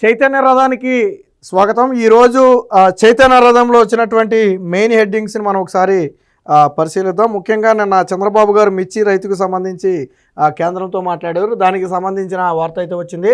చైతన్య రథానికి స్వాగతం. ఈరోజు చైతన్య రథంలో వచ్చినటువంటి మెయిన్ హెడ్డింగ్స్ని మనం ఒకసారి పరిశీలిద్దాం. ముఖ్యంగా నిన్న చంద్రబాబు గారు మిర్చి రైతుకు సంబంధించి కేంద్రంతో మాట్లాడారు. దానికి సంబంధించిన వార్త అయితే వచ్చింది.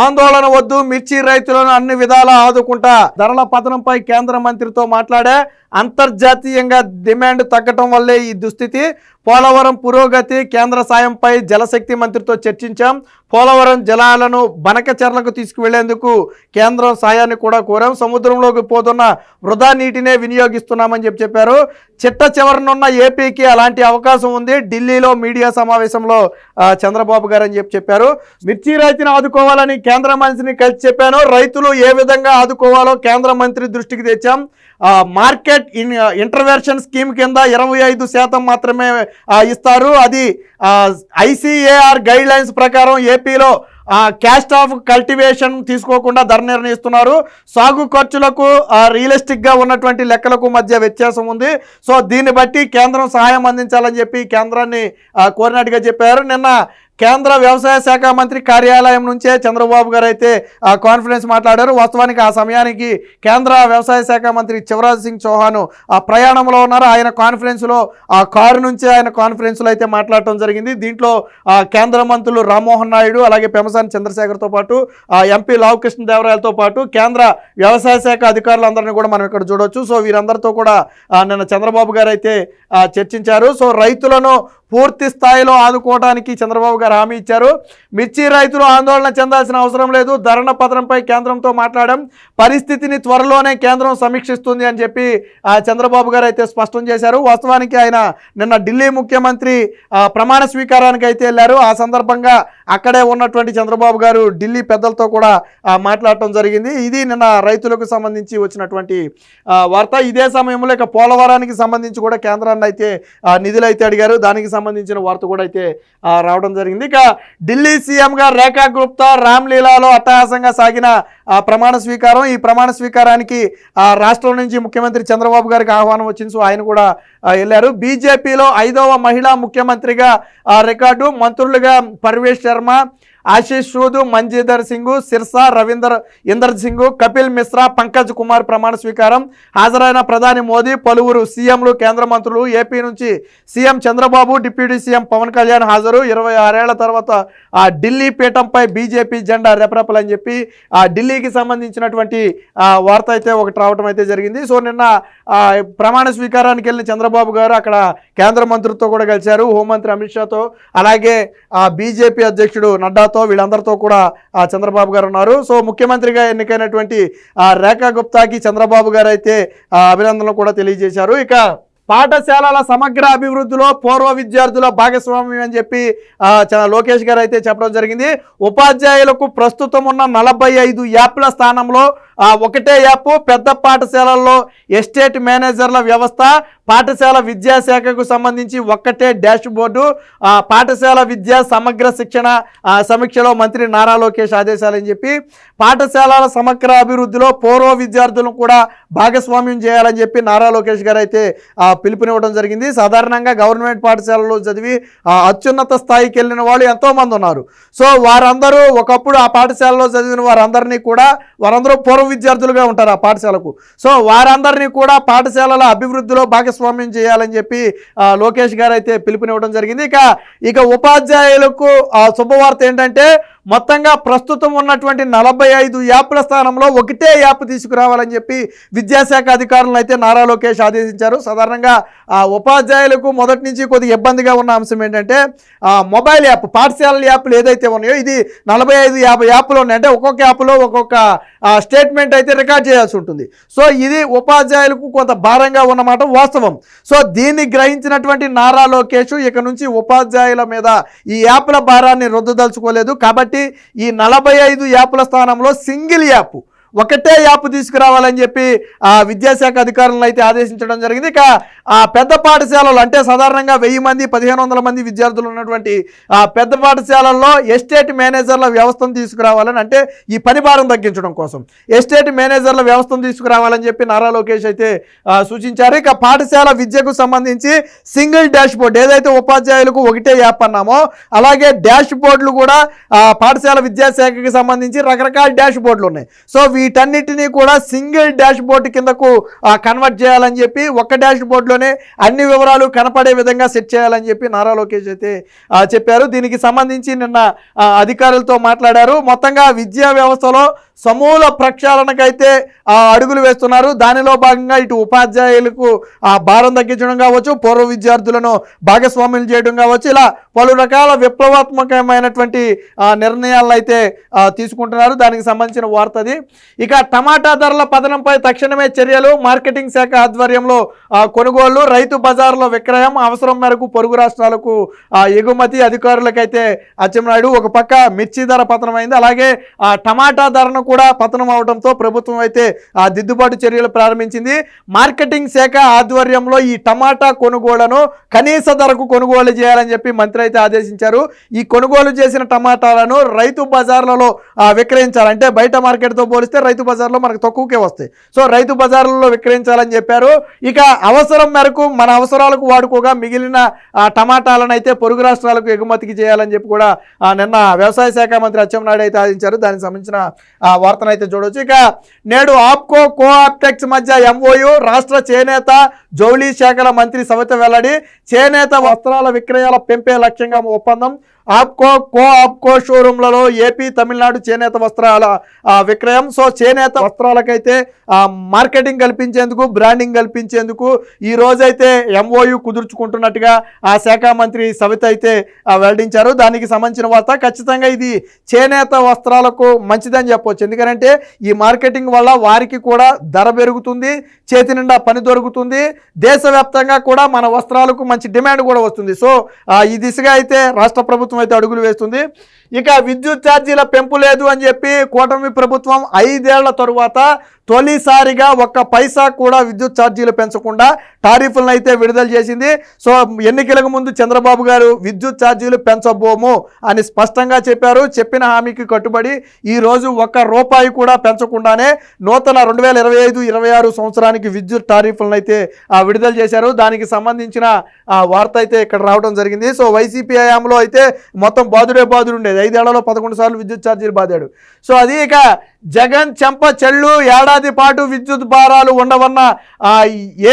ఆందోళన వద్దు, మిర్చి రైతులను అన్ని విధాలా ఆదుకుంటా. ధరల పతనంపై కేంద్ర మంత్రితో మాట్లాడే. అంతర్జాతీయంగా డిమాండ్ తగ్గటం వల్లే ఈ దుస్థితి. పోలవరం పురోగతి, కేంద్ర సాయంపై జలశక్తి మంత్రితో చర్చించాం. పోలవరం జలాలను బనకచెర్లకు తీసుకువెళ్లేందుకు కేంద్రం సాయాన్ని కూడా కోరాం. సముద్రంలోకి పోతున్న వృధా నీటినే వినియోగిస్తున్నామని చెప్పారు. చిట్ట చివరనున్న ఏపీకి అలాంటి అవకాశం ఉంది. ఢిల్లీలో మీడియా సమావేశంలో చంద్రబాబు గారు అని చెప్పారు. మిర్చి రైతుని ఆదుకోవాలని కేంద్ర మంత్రిని కలిసి చెప్పాను. రైతులు ఏ విధంగా ఆదుకోవాలో కేంద్ర మంత్రి దృష్టికి తెచ్చాం. మార్కెట్ ఇంటర్వెన్షన్ స్కీమ్ కింద 25% మాత్రమే ఇస్తారు. అది ICAR గైడ్ లైన్స్ ప్రకారం ఏపీలో క్యాస్ట్ ఆఫ్ కల్టివేషన్ తీసుకోకుండా ధర నిర్ణయిస్తున్నారు. సాగు ఖర్చులకు రియలిస్టిక్గా ఉన్నటువంటి లెక్కలకు మధ్య వ్యత్యాసం ఉంది. సో దీన్ని బట్టి కేంద్రం సహాయం అందించాలని చెప్పి కేంద్రాన్ని కోరినట్టుగా చెప్పారు. నిన్న కేంద్ర వ్యవసాయ శాఖ మంత్రి కార్యాలయం నుంచే చంద్రబాబు గారు అయితే కాన్ఫరెన్స్ మాట్లాడారు. వాస్తవానికి ఆ సమయానికి కేంద్ర వ్యవసాయ శాఖ మంత్రి శివరాజ్ సింగ్ చౌహాన్ ప్రయాణంలో ఉన్నారు. ఆయన కాన్ఫరెన్స్లో కారు నుంచే ఆయన కాన్ఫరెన్స్లో అయితే మాట్లాడటం జరిగింది. దీంట్లో కేంద్ర మంత్రులు రామ్మోహన్ నాయుడు, అలాగే పెమ్మసాని చంద్రశేఖర్తో పాటు ఎంపీ లావు కృష్ణదేవరాయలతో పాటు కేంద్ర వ్యవసాయ శాఖ అధికారులందరినీ కూడా మనం ఇక్కడ చూడవచ్చు. సో వీరందరితో కూడా నిన్న చంద్రబాబు గారు అయితే చర్చించారు. సో రైతులను పూర్తి స్థాయిలో ఆదుకోవడానికి చంద్రబాబు గారు హామీ ఇచ్చారు. మిర్చి రైతులు ఆందోళన చెందాల్సిన అవసరం లేదు. ధరల పత్రంపై కేంద్రంతో మాట్లాడడం. పరిస్థితిని త్వరలోనే కేంద్రం సమీక్షిస్తుంది అని చెప్పి చంద్రబాబు గారు అయితే స్పష్టం చేశారు. వాస్తవానికి ఆయన నిన్న ఢిల్లీ ముఖ్యమంత్రి ప్రమాణ స్వీకారానికి అయితే వెళ్ళారు. ఆ సందర్భంగా అక్కడే ఉన్నటువంటి చంద్రబాబు గారు ఢిల్లీ పెద్దలతో కూడా మాట్లాడటం జరిగింది. ఇది నిన్న రైతులకు సంబంధించి వచ్చినటువంటి వార్త. ఇదే సమయంలో ఇక పోలవరానికి సంబంధించి కూడా కేంద్రాన్ని అయితే నిధులు అయితే అడిగారు. దానికి సంబంధించిన వార్త కూడా అయితే రావడం జరిగింది. ఇక ఢిల్లీ సీఎంగా రేఖా గుప్తా రామ్లీలాలో అట్టహాసంగా సాగిన ప్రమాణ స్వీకారం. ఈ ప్రమాణ స్వీకారానికి రాష్ట్రం నుంచి ముఖ్యమంత్రి చంద్రబాబు గారికి ఆహ్వానం వచ్చింది. సో ఆయన కూడా వెళ్ళారు. బీజేపీలో 5వ మహిళా ముఖ్యమంత్రిగా రికార్డు. మంత్రులుగా పర్వేష్ శర్మ, ఆశీష్ సూద్, మంజీందర్ సింగ్, సిర్సా, ఇందర్ సింగ్, కపిల్ మిశ్రా, పంకజ్ కుమార్ ప్రమాణ స్వీకారం. హాజరైన ప్రధాని మోదీ, పలువురు సీఎంలు, కేంద్ర మంత్రులు. ఏపీ నుంచి CM Chandrababu, deputy CM Pawan Kalyan హాజరు. 26 ఏళ్ల తర్వాత ఢిల్లీ పీఠంపై బీజేపీ జెండా రెపరెపలని చెప్పి ఢిల్లీకి సంబంధించినటువంటి వార్త అయితే ఒకటి రావడం అయితే జరిగింది. సో నిన్న ప్రమాణ స్వీకారానికి వెళ్ళిన చంద్రబాబు గారు అక్కడ కేంద్ర మంత్రులతో కూడా కలిశారు. హోంమంత్రి అమిత్ షాతో, అలాగే బీజేపీ అధ్యక్షుడు నడ్డా, వీళ్ళందరితో కూడా చంద్రబాబు గారు ఉన్నారు. సో ముఖ్యమంత్రిగా ఎన్నికైనటువంటి రేఖా గుప్తాకి చంద్రబాబు గారు అయితే అభినందనలు కూడా తెలియజేశారు. ఇక పాఠశాలల సమగ్ర అభివృద్ధిలో పూర్వ విద్యార్థుల భాగస్వామ్యం అని చెప్పి లోకేష్ గారు అయితే చెప్పడం జరిగింది. ఉపాధ్యాయులకు ప్రస్తుతం ఉన్న 45 యాప్ల స్థానంలో ఒకటే యాప్. పెద్ద పాఠశాలల్లో ఎస్టేట్ మేనేజర్ల వ్యవస్థ. పాఠశాల విద్యాశాఖకు సంబంధించి ఒక్కటే డాష్ బోర్డు. పాఠశాల విద్యా సమగ్ర శిక్షణ సమీక్షలో మంత్రి నారా లోకేష్ ఆదేశాలని చెప్పి పాఠశాలల సమగ్ర అభివృద్ధిలో పూర్వ విద్యార్థులను కూడా భాగస్వామ్యం చేయాలని చెప్పి నారా లోకేష్ గారు అయితే పిలుపునివ్వడం జరిగింది. సాధారణంగా గవర్నమెంట్ పాఠశాలలో చదివి అత్యున్నత స్థాయికి వెళ్ళిన వాళ్ళు ఎంతోమంది ఉన్నారు. సో వారందరూ ఒకప్పుడు ఆ పాఠశాలలో చదివిన వారందరూ పూర్వ విద్యార్థులుగా ఉంటారు ఆ పాఠశాలకు. సో వారందరినీ కూడా పాఠశాలల అభివృద్ధిలో భాగస్వామ్యం చేయాలని చెప్పి లోకేష్ గారు అయితే పిలుపునివ్వడం జరిగింది. ఇక ఉపాధ్యాయులకు శుభవార్త ఏంటంటే మొత్తంగా ప్రస్తుతం ఉన్నటువంటి 45 యాప్ల స్థానంలో ఒకటే యాప్ తీసుకురావాలని చెప్పి విద్యాశాఖ అధికారులను అయితే నారా లోకేష్ ఆదేశించారు. సాధారణంగా ఉపాధ్యాయులకు మొదటి నుంచి కొద్దిగా ఇబ్బందిగా ఉన్న అంశం ఏంటంటే మొబైల్ యాప్, పాఠశాలల యాప్లు ఏదైతే ఉన్నాయో ఇది 45-50 యాప్లు ఉన్నాయి. అంటే ఒక్కొక్క యాప్లో ఒక్కొక్క స్టేట్మెంట్ అయితే రికార్డ్ చేయాల్సి ఉంటుంది. సో ఇది ఉపాధ్యాయులకు కొంత భారంగా ఉన్నమాట వాస్తవం. సో దీన్ని గ్రహించినటువంటి నారా లోకేష్ ఇక నుంచి ఉపాధ్యాయుల మీద ఈ యాప్ల భారాన్ని రుద్దదలుచుకోలేదు. కాబట్టి ఈ 45 యాప్ల స్థానంలో సింగిల్ యాప్, ఒకటే యాప్ తీసుకురావాలని చెప్పి విద్యాశాఖ అధికారులను అయితే ఆదేశించడం జరిగింది. ఇక పెద్ద పాఠశాలలు అంటే సాధారణంగా 1000 మంది 1500 మంది విద్యార్థులు ఉన్నటువంటి పెద్ద పాఠశాలల్లో ఎస్టేట్ మేనేజర్ల వ్యవస్థను తీసుకురావాలని, అంటే ఈ పని భారం తగ్గించడం కోసం ఎస్టేట్ మేనేజర్ల వ్యవస్థను తీసుకురావాలని చెప్పి నారా లోకేష్ అయితే సూచించారు. ఇక పాఠశాల విద్యకు సంబంధించి సింగిల్ డాష్ బోర్డ్, ఏదైతే ఉపాధ్యాయులకు ఒకటే యాప్ అన్నామో అలాగే డాష్ బోర్డులు కూడా పాఠశాల విద్యాశాఖకి సంబంధించి రకరకాల డాష్ బోర్డులు ఉన్నాయి. సో వీటన్నిటినీ కూడా సింగిల్ డాష్ బోర్డు కిందకు కన్వర్ట్ చేయాలని చెప్పి ఒక్క డాష్ బోర్డులోనే అన్ని వివరాలు కనపడే విధంగా సెట్ చేయాలని చెప్పి నారా లోకేష్ అయితే చెప్పారు. దీనికి సంబంధించి నిన్న అధికారులతో మాట్లాడారు. మొత్తంగా విద్యా వ్యవస్థలో సమూల ప్రక్షాళనకైతే అడుగులు వేస్తున్నారు. దానిలో భాగంగా ఇటు ఉపాధ్యాయులకు భారం తగ్గించడం కావచ్చు, పూర్వ విద్యార్థులను భాగస్వామ్యం చేయడం కావచ్చు, ఇలా పలు రకాల విప్లవాత్మకమైనటువంటి నిర్ణయాలను అయితే తీసుకుంటున్నారు. దానికి సంబంధించిన వార్తది. ఇక టమాటా ధరల పతనంపై తక్షణమే చర్యలు, మార్కెటింగ్ శాఖ ఆధ్వర్యంలో కొనుగోళ్లు, రైతు బజార్లో విక్రయం, అవసరం మేరకు పొరుగు రాష్ట్రాలకు ఎగుమతి. అధికారులకైతే అచ్చెన్నాయుడు ఒక పక్క మిర్చి ధర పతనమైంది, అలాగే టమాటా ధరను కూడా పతనం అవడంతో ప్రభుత్వం అయితే దిద్దుబాటు చర్యలు ప్రారంభించింది. మార్కెటింగ్ శాఖ ఆధ్వర్యంలో ఈ టమాటా కొనుగోళ్లను కనీస ధరకు కొనుగోలు చేయాలని చెప్పి మంత్రి అయితే ఆదేశించారు. ఈ కొనుగోలు చేసిన టమాటాలను రైతు బజార్లలో విక్రయించాలంటే బయట మార్కెట్తో పోలిస్తే రైతు బజార్లో మనకు తక్కువకే వస్తాయి. సో రైతు బజార్లలో విక్రయించాలని చెప్పారు. ఇక అవసరం మేరకు మన అవసరాలకు వాడుకోగా మిగిలిన టమాటాలను అయితే పొరుగు రాష్ట్రాలకు ఎగుమతికి చేయాలని చెప్పి కూడా నిన్న వ్యవసాయ శాఖ మంత్రి అచ్చెన్నాయుడు అయితే ఆదేశించారు. దానికి సంబంధించిన వార్తను అయితే చూడవచ్చు. ఇక నేడు ఆప్కో కోఆప్టెక్స్ మధ్య ఎంఓయు, రాష్ట్ర చేనేత జౌళి శాఖల మంత్రి సవిత వెల్లడి. చేనేత వస్త్రాల విక్రయాల పెంపే లక్ష్యంగా ఒప్పందం. ఆప్కో షోరూంలలో ఏపీ తమిళనాడు చేనేత వస్త్రాల విక్రయం. సో చేనేత వస్త్రాలకైతే మార్కెటింగ్ కల్పించేందుకు, బ్రాండింగ్ కల్పించేందుకు ఈ రోజైతే ఎంఓయు కుదుర్చుకుంటున్నట్టుగా ఆ శాఖ మంత్రి సవిత అయితే వెల్లడించారు. దానికి సంబంధించిన వార్త. ఖచ్చితంగా ఇది చేనేత వస్త్రాలకు మంచిదని చెప్పవచ్చు. ఎందుకంటే ఈ మార్కెటింగ్ వల్ల వారికి కూడా ధర పెరుగుతుంది, చేతి నిండా పని దొరుకుతుంది, దేశవ్యాప్తంగా కూడా మన వస్త్రాలకు మంచి డిమాండ్ కూడా వస్తుంది. సో ఈ దిశగా అయితే రాష్ట్ర ప్రభుత్వం అయితే అడుగులు వేస్తుంది. ఇక విద్యుత్ ఛార్జీల పెంపు లేదు అని చెప్పి కూటమి ప్రభుత్వం 5 ఏళ్ల తరువాత తొలిసారిగా 1 పైసా కూడా విద్యుత్ ఛార్జీలు పెంచకుండా టారిఫ్లను అయితే విడుదల చేసింది. సో ఎన్నికలకు ముందు చంద్రబాబు గారు విద్యుత్ ఛార్జీలు పెంచబోము అని స్పష్టంగా చెప్పారు. చెప్పిన హామీకి కట్టుబడి ఈరోజు 1 రూపాయి కూడా పెంచకుండానే నూతన 2025-26 సంవత్సరానికి విద్యుత్ టారిఫ్లను అయితే విడుదల చేశారు. దానికి సంబంధించిన వార్త అయితే ఇక్కడ రావడం జరిగింది. సో వైసీపీ హయాంలో అయితే మొత్తం బాదుడు ఉండేది. 5 ఏళ్లలో 11 సార్లు విద్యుత్ ఛార్జీలు బాదాడు. సో అది ఇక జగన్ చెంప చెళ్ళు, ఏడాది పాటు విద్యుత్ భారాలు ఉండవన్న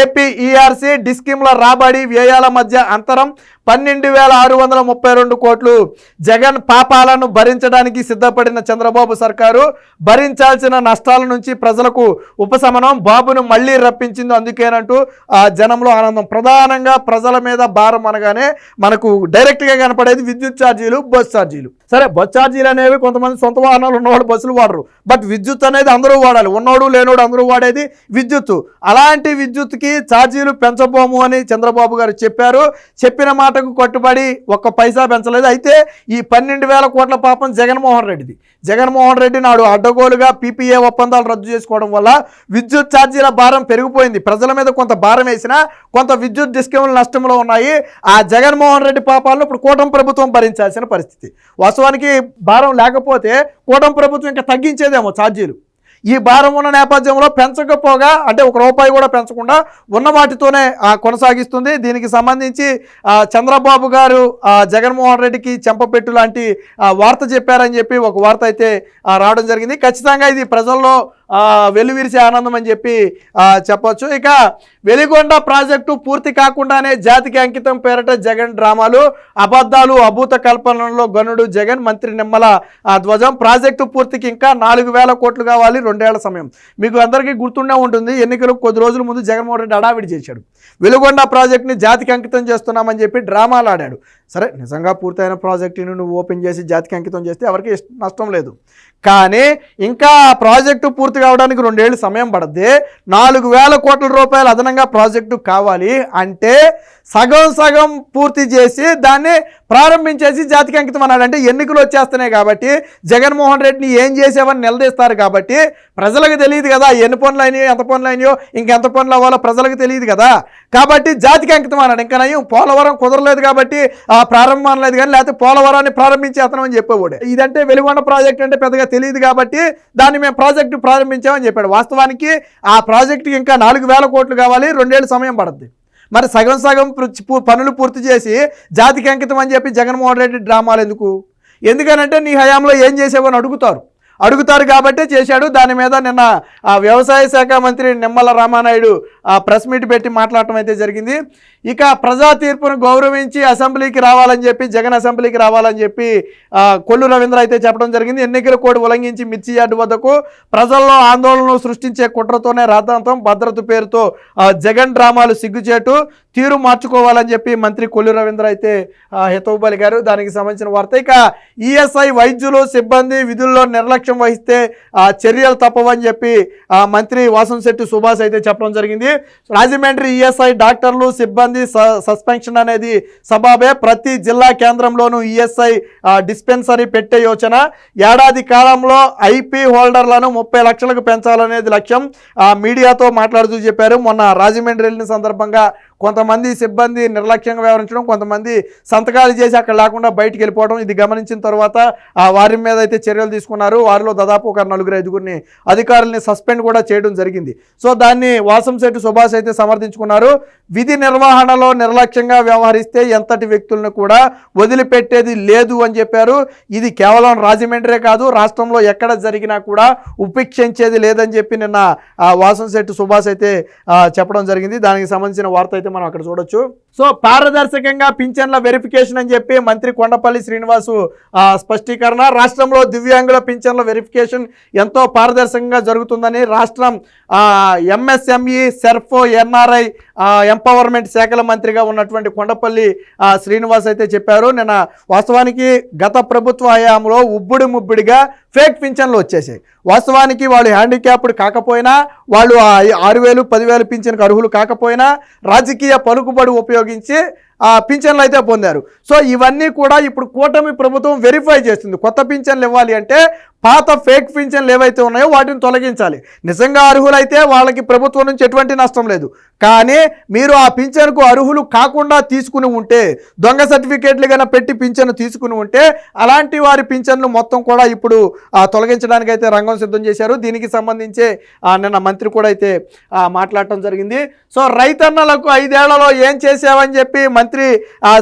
ఏపీ ఈఆర్సీ. డిస్కిమ్ల రాబడి వ్యయాల మధ్య అంతరం 12,632 కోట్లు. జగన్ పాపాలను భరించడానికి సిద్ధపడిన చంద్రబాబు సర్కారు భరించాల్సిన నష్టాల నుంచి ప్రజలకు ఉపశమనం, బాబును మళ్లీ రప్పించింది అందుకేనంటూ జనంలో ఆనందం. ప్రధానంగా ప్రజల మీద భారం అనగానే మనకు డైరెక్ట్గా కనపడేది విద్యుత్ ఛార్జీలు, బస్ ఛార్జీలు. సరే బస్ ఛార్జీలు అనేవి కొంతమంది సొంత వాహనాలు ఉన్నవాళ్ళు బస్సులు వాడరు, బట్ విద్యుత్ అనేది అందరూ వాడాలి. ఉన్నోడు లేనోడు అందరూ వాడేది విద్యుత్. అలాంటి విద్యుత్కి ఛార్జీలు పెంచబోము అని చంద్రబాబు గారు చెప్పారు. చెప్పిన మాటకు కట్టుబడి 1 పైసా పెంచలేదు. అయితే ఈ 12,000 కోట్ల పాపం జగన్మోహన్ రెడ్డిది. జగన్మోహన్ రెడ్డి నాడు అడ్డగోలుగా పీపీఏ ఒప్పందాలు రద్దు చేసుకోవడం వల్ల విద్యుత్ ఛార్జీల భారం పెరిగిపోయింది. ప్రజల మీద కొంత భారం వేసినా కొంత విద్యుత్ డిస్కమ్లు నష్టంలో ఉన్నాయి. ఆ జగన్మోహన్ రెడ్డి పాపాలను ఇప్పుడు కూటమి ప్రభుత్వం భరించాల్సిన పరిస్థితి. వాస్తవానికి భారం లేకపోతే కూటమి ప్రభుత్వం ఇంకా తగ్గించేదేమో ఛార్జీలు. ఈ భారం ఉన్న నేపథ్యంలో పెంచకపోగా, అంటే 1 రూపాయి కూడా పెంచకుండా ఉన్న వాటితోనే కొనసాగిస్తుంది. దీనికి సంబంధించి చంద్రబాబు గారు జగన్మోహన్ రెడ్డికి చెంపపెట్టు లాంటి వార్త చెప్పారని చెప్పి ఒక వార్త అయితే రావడం జరిగింది. ఖచ్చితంగా ఇది ప్రజల్లో వెలువిరిసే ఆనందం అని చెప్పి చెప్పొచ్చు. ఇక వెలిగొండ ప్రాజెక్టు పూర్తి కాకుండానే జాతికి అంకితం పేరట జగన్ డ్రామాలు, అబద్ధాలు, అభూత కల్పనలో గనుడు జగన్. మంత్రి నిమ్మల ధ్వజం. ప్రాజెక్టు పూర్తికి ఇంకా 4,000 కోట్లు కావాలి, 2 ఏళ్ల సమయం. మీకు అందరికీ గుర్తుండే ఉంటుంది, ఎన్నికలకు కొద్ది రోజుల ముందు జగన్మోహన్ రెడ్డి హడావిడి చేశాడు. వెలిగొండ ప్రాజెక్టుని జాతికి అంకితం చేస్తున్నామని చెప్పి డ్రామాలు ఆడాడు. సరే నిజంగా పూర్తయిన ప్రాజెక్టుని నువ్వు ఓపెన్ చేసి జాతికి అంకితం చేస్తే ఎవరికి నష్టం లేదు. కానీ ఇంకా ఆ ప్రాజెక్టు పూర్తి కావడానికి 2 ఏళ్ళు సమయం పడద్ది. 4,000 కోట్ల రూపాయలు అదనంగా ప్రాజెక్టు కావాలి అంటే సగం పూర్తి చేసి దాన్ని ప్రారంభించేసి జాతికి అంకితం అన్నాడు. అంటే ఎన్నికలు వచ్చేస్తున్నాయి కాబట్టి జగన్మోహన్ రెడ్డిని ఏం చేసావని నిలదీస్తారు కాబట్టి ప్రజలకు తెలియదు కదా ఎన్ని పనులు అయినాయో ఎంత పనులు అయినాయో ఇంకెంత పనులు అవ్వాలో ప్రజలకు తెలియదు కదా. కాబట్టి జాతికి అంకితం అన్నాడు. ఇంకా నయం పోలవరం కుదరలేదు కాబట్టి ప్రారంభం అనలేదు కానీ లేకపోతే పోలవరాన్ని ప్రారంభించేస్తాం అని చెప్పేవాడు. ఇదంటే వెలుగొండ ప్రాజెక్ట్ అంటే పెద్దగా తెలియదు కాబట్టి దాన్ని మేము ప్రాజెక్టు ప్రారంభించామని చెప్పాడు. వాస్తవానికి ఆ ప్రాజెక్టుకి ఇంకా 4,000 కోట్లు కావాలి, 2 ఏళ్ళు సమయం పడుతుంది. మరి సగం పనులు పూర్తి చేసి జాతికి అంకితం అని చెప్పి జగన్మోహన్ రెడ్డి డ్రామాలు ఎందుకనంటే నీ హయాంలో ఏం చేసావని అడుగుతారు కాబట్టే చేశాడు. దాని మీద నిన్న వ్యవసాయ శాఖ మంత్రి నిమ్మల రామానాయుడు ప్రెస్ మీట్ పెట్టి మాట్లాడటం అయితే జరిగింది. ఇక ప్రజా తీర్పును గౌరవించి అసెంబ్లీకి రావాలని చెప్పి జగన్ అసెంబ్లీకి రావాలని చెప్పి కొల్లు రవీంద్ర అయితే చెప్పడం జరిగింది. ఎన్నికల కోడ్ ఉల్లంఘించి మిర్చి యార్డు వద్దకు ప్రజల్లో ఆందోళనలు సృష్టించే కుట్రతోనే రాద్ధాంతం భద్రత పేరుతో జగన్ డ్రామాలు సిగ్గుచేటు తీరు మార్చుకోవాలని చెప్పి మంత్రి కొల్లు రవీంద్ర అయితే హితవు పలికారు. దానికి సంబంధించిన వార్త. ఇక ఈఎస్ఐ వైద్యులు సిబ్బంది విధుల్లో నిర్లక్ష్యం వహిస్తే చర్యలు తప్పవని చెప్పి మంత్రి వాసంశెట్టి సుభాష్ అయితే చెప్పడం జరిగింది. రాజమండ్రి ఈఎస్ఐ డాక్టర్లు సిబ్బంది సస్పెన్షన్ అనేది సబాబే. ప్రతి జిల్లా కేంద్రంలోనూ ఈఎస్ఐ డిస్పెన్సరీ పెట్టే యోచన. ఏడాది కాలంలో ఐపీ హోల్డర్లను 30 లక్షలకు పెంచాలనేది లక్ష్యం మీడియాతో మాట్లాడుతూ చెప్పారు. మొన్న రాజమండ్రి వెళ్ళిన సందర్భంగా కొంతమంది సిబ్బంది నిర్లక్ష్యంగా వ్యవహరించడం, కొంతమంది సంతకాలు చేసి అక్కడ లేకుండా బయటికి వెళ్ళిపోవడం, ఇది గమనించిన తర్వాత వారి మీద అయితే చర్యలు తీసుకున్నారు. వారిలో దాదాపు ఒక 4-5 అధికారుల్ని సస్పెండ్ కూడా చేయడం జరిగింది. సో దాన్ని వాసంశెట్టి సుభాష్ అయితే సమర్థించుకున్నారు. విధి నిర్వహణలో నిర్లక్ష్యంగా వ్యవహరిస్తే ఎంతటి వ్యక్తులను కూడా వదిలిపెట్టేది లేదు అని చెప్పారు. ఇది కేవలం రాజమండ్రే కాదు, రాష్ట్రంలో ఎక్కడ జరిగినా కూడా ఉపేక్షించేది లేదని చెప్పి నిన్న వాసంశెట్టి సుభాష్ అయితే చెప్పడం జరిగింది. దానికి సంబంధించిన వార్త అయితే మనం అక్కడ చూడొచ్చు. సో పారదర్శకంగా పింఛన్ల వెరిఫికేషన్ అని చెప్పి మంత్రి కొండపల్లి శ్రీనివాసు స్పష్టీకరణ. రాష్ట్రంలో దివ్యాంగుల పింఛన్ల వెరిఫికేషన్ ఎంతో పారదర్శకంగా జరుగుతుందని రాష్ట్రం ఎంఎస్ఎంఈ సెర్ఫ్ ఎన్ఆర్ఐ ఎంపవర్మెంట్ శాఖల మంత్రిగా ఉన్నటువంటి కొండపల్లి శ్రీనివాస్ అయితే చెప్పారు. నిన్న వాస్తవానికి గత ప్రభుత్వ హయాంలో ఉబ్బుడి ముబ్బుడిగా ఫేక్ పింఛన్లు వచ్చేసాయి. వాస్తవానికి వాళ్ళు హ్యాండిక్యాప్డ్ కాకపోయినా, వాళ్ళు 6,000 10,000 పింఛన్కి అర్హులు కాకపోయినా రాజకీయ పలుకుబడి ఉపయోగించి పింఛన్లు అయితే పొందారు. సో ఇవన్నీ కూడా ఇప్పుడు కూటమి ప్రభుత్వం వెరిఫై చేస్తుంది. కొత్త పింఛన్లు ఇవ్వాలి అంటే పాత ఫేక్ పింఛన్లు ఏవైతే ఉన్నాయో వాటిని తొలగించాలి. నిజంగా అర్హులైతే వాళ్ళకి ప్రభుత్వం నుంచి ఎటువంటి నష్టం లేదు. కానీ మీరు ఆ పింఛన్కు అర్హులు కాకుండా తీసుకుని ఉంటే, దొంగ సర్టిఫికేట్లు కన్నా పెట్టి పింఛను తీసుకుని ఉంటే అలాంటి వారి పింఛన్లు మొత్తం కూడా ఇప్పుడు తొలగించడానికి అయితే రంగం సిద్ధం చేశారు. దీనికి సంబంధించి నిన్న మంత్రి కూడా అయితే మాట్లాడటం జరిగింది. సో రైతన్నలకు 5 ఏళ్లలో ఏం చేసావని చెప్పి మంత్రి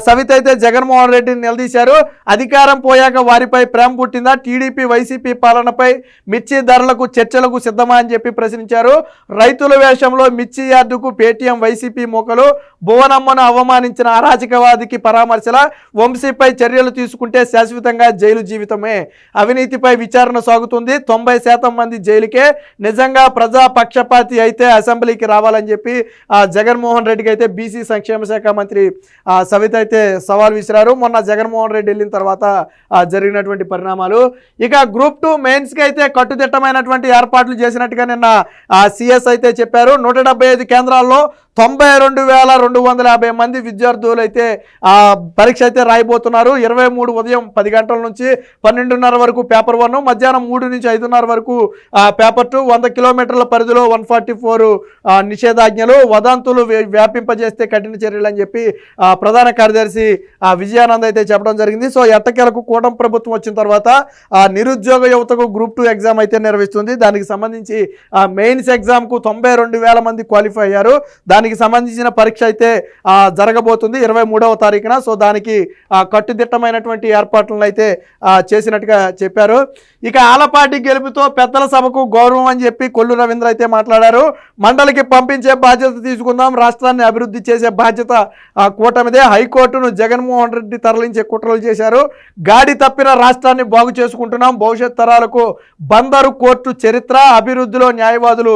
సవిత అయితే జగన్మోహన్ రెడ్డిని నిలదీశారు. అధికారం పోయాక వారిపై ప్రేమ పుట్టిందా? టీడీపీ వైసీపీ పాలనపై మిర్చి ధరలకు చర్చలకు సిద్ధమా అని చెప్పి ప్రశ్నించారు. రైతుల వేషంలో మిర్చి యార్డుకు పేటీఎం వైసీపీ మోకలు. భువనమ్మను అవమానించిన అరాచకవాదికి పరామర్శల. వంశీపై చర్యలు తీసుకుంటే శాశ్వతంగా జైలు జీవితమే. అవినీతిపై విచారణ సాగుతుంది. 90% మంది జైలుకే. నిజంగా ప్రజా పక్షపాతి అయితే అసెంబ్లీకి రావాలని చెప్పి జగన్మోహన్ రెడ్డికి అయితే బీసీ సంక్షేమ శాఖ మంత్రి సవిత అయితే సవాల్ విసిరారు. మొన్న జగన్మోహన్ రెడ్డి వెళ్ళిన తర్వాత జరిగినటువంటి పరిణామాలు. ఇక గ్రూప్ 2 మెయిన్స్కి అయితే కట్టుదిట్టమైనటువంటి ఏర్పాట్లు చేసినట్టుగా నిన్న సిఎస్ అయితే చెప్పారు. 175 కేంద్రాల్లో 92,250 మంది విద్యార్థులు అయితే పరీక్ష అయితే రాయబోతున్నారు. 23 ఉదయం 10 గంటల నుంచి 12:30 వరకు పేపర్ 1, మధ్యాహ్నం 3 నుంచి 5:30 వరకు పేపర్ 2. 100 కిలోమీటర్ల పరిధిలో 144 నిషేధాజ్ఞలు. వదంతులు వ్యాపింపజేస్తే కఠిన చర్యలు అని చెప్పి ప్రధాన కార్యదర్శి విజయానంద్ అయితే చెప్పడం జరిగింది. సో ఎట్టకేలకు కూటమి ప్రభుత్వం వచ్చిన తర్వాత నిరుద్యోగ యువతకు గ్రూప్ 2 ఎగ్జామ్ అయితే నిర్వహిస్తుంది. దానికి సంబంధించి మెయిన్స్ ఎగ్జామ్కు 92,000 మంది క్వాలిఫై అయ్యారు. దానికి సంబంధించిన పరీక్ష అయితే జరగబోతుంది 23వ తారీఖున. సో దానికి కట్టుదిట్టమైనటువంటి ఏర్పాట్లను అయితే చేసినట్టుగా చెప్పారు. ఇక ఆలపాటి గెలుపుతో పెద్దల సభకు గౌరవం అని చెప్పి కొల్లు రవీంద్ర అయితే మాట్లాడారు. మండలికి పంపించే బాధ్యత తీసుకుందాం, రాష్ట్రాన్ని అభివృద్ధి చేసే బాధ్యత కూటమిదే. హైకోర్టును జగన్మోహన్ రెడ్డి తరలించే కుట్రలు చేశారు. గాడి తప్పిన రాష్ట్రాన్ని బాగు చేసుకుంటున్నాం. భవిష్యత్ తరాలకు బందరు కోర్టు చరిత్ర, అభివృద్ధిలో న్యాయవాదులు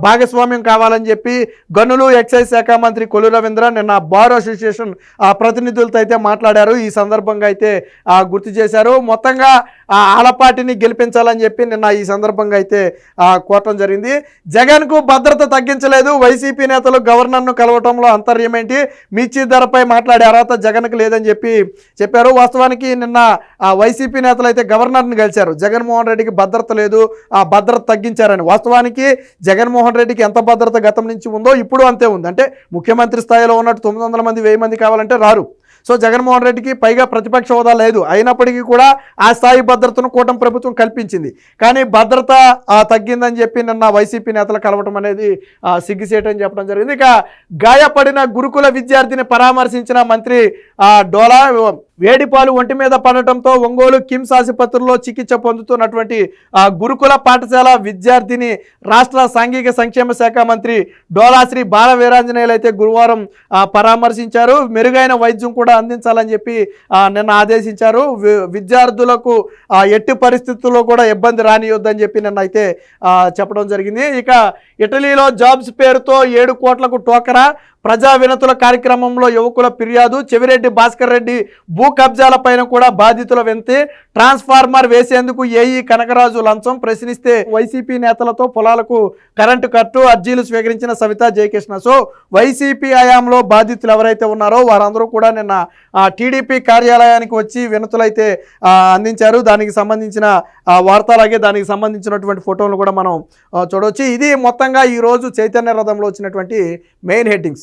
భాగస్వామ్యం కావాలని చెప్పి గనులు ఎక్సైజ్ శాఖ మంత్రి కొల్లు రవీంద్ర నిన్న బార్ అసోసియేషన్ ప్రతినిధులతో అయితే మాట్లాడారు. ఈ సందర్భంగా అయితే గుర్తు చేశారు. మొత్తంగా ఆ ఆలపాటిని గెలిపించాలని చెప్పి నిన్న ఈ సందర్భంగా అయితే కోరటం జరిగింది. జగన్కు భద్రత తగ్గించలేదు, వైసీపీ నేతలు గవర్నర్ను కలవటంలో అంతర్యం ఏంటి, మిర్చి ధరపై మాట్లాడే అర్హత జగన్కు లేదని చెప్పారు. వాస్తవానికి నిన్న వైసీపీ నేతలు అయితే గవర్నర్ని కలిశారు. జగన్మోహన్ రెడ్డికి భద్రత లేదు, ఆ భద్రత తగ్గించారని. వాస్తవానికి జగన్మోహన్ రెడ్డికి ఎంత భద్రత గతం నుంచి ఉందో ఇప్పుడు అంతే ఉంది. అంటే ముఖ్యమంత్రి స్థాయిలో ఉన్నట్టు 900 మంది 1000 మంది కావాలంటే రారు. సో జగన్మోహన్ రెడ్డికి పైగా ప్రతిపక్ష హోదా లేదు, అయినప్పటికీ కూడా ఆ స్థాయి భద్రతను కూటమి ప్రభుత్వం కల్పించింది. కానీ భద్రత తగ్గిందని చెప్పి నిన్న వైసీపీ నేతలు కలవటం అనేది సిగ్గుసేటని చెప్పడం జరిగింది. ఇక గాయపడిన గురుకుల విద్యార్థిని పరామర్శించిన మంత్రి డోలా, వేడిపాలు ఒంటి మీద పడటంతో ఒంగోలు కిమ్స్ ఆసుపత్రిలో చికిత్స పొందుతున్నటువంటి గురుకుల పాఠశాల విద్యార్థిని రాష్ట్ర సాంఘిక సంక్షేమ శాఖ మంత్రి డోలాశ్రీ బాల వీరాంజనేయులు అయితే గురువారం పరామర్శించారు. మెరుగైన వైద్యం కూడా అందించాలని చెప్పి నిన్న ఆదేశించారు. విద్యార్థులకు ఎట్టి పరిస్థితుల్లో కూడా ఇబ్బంది రానియొద్దని చెప్పి నిన్న అయితే చెప్పడం జరిగింది. ఇక ఇటలీలో జాబ్స్ పేరుతో 7 కోట్లకు టోకరా, ప్రజా వినతుల కార్యక్రమంలో యువకుల ఫిర్యాదు, చెవిరెడ్డి భాస్కర్ రెడ్డి భూ కబ్జాల పైన కూడా బాధితుల వెంతే, ట్రాన్స్ఫార్మర్ వేసేందుకు ఏఈ కనకరాజు లంచం, ప్రశ్నిస్తే వైసీపీ నేతలతో పొలాలకు కరెంటు కట్టు, అర్జీలు స్వీకరించిన సవితా జయకృష్ణ. సో వైసీపీ హయాంలో బాధితులు ఎవరైతే ఉన్నారో వారందరూ కూడా నిన్న టీడీపీ కార్యాలయానికి వచ్చి వినతులైతే అందించారు. దానికి సంబంధించిన వార్త అలాగే దానికి సంబంధించినటువంటి ఫోటోలు కూడా మనం చూడవచ్చు. ఇది మొత్తంగా ఈరోజు చైతన్య రథంలో వచ్చినటువంటి మెయిన్ హెడ్డింగ్స్.